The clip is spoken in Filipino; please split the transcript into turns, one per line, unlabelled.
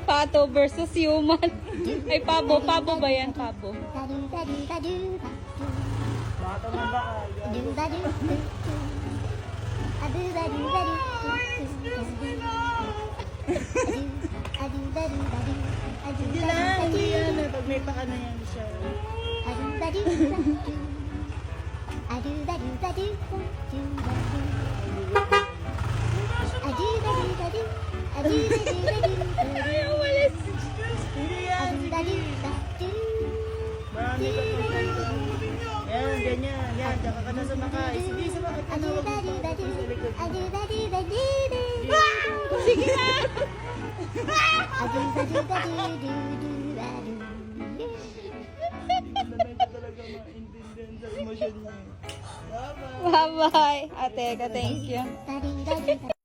Pato versus human. Ay, pabo. Pabo ba yan? Pabo.
Bata mo ba? Hindi lang. Hindi yan. Pag may pakana yan siya.
Ayaw, walis.
Hindi yan. Marami ka pa. Yan, ganyan. Yan, tsaka ka na sumakay. Sige, sumakay ka na.
Sige na.
Hindi ka talaga maintindihan sa emosyon niya. Bye-bye.
Bye-bye. Ate, thank you.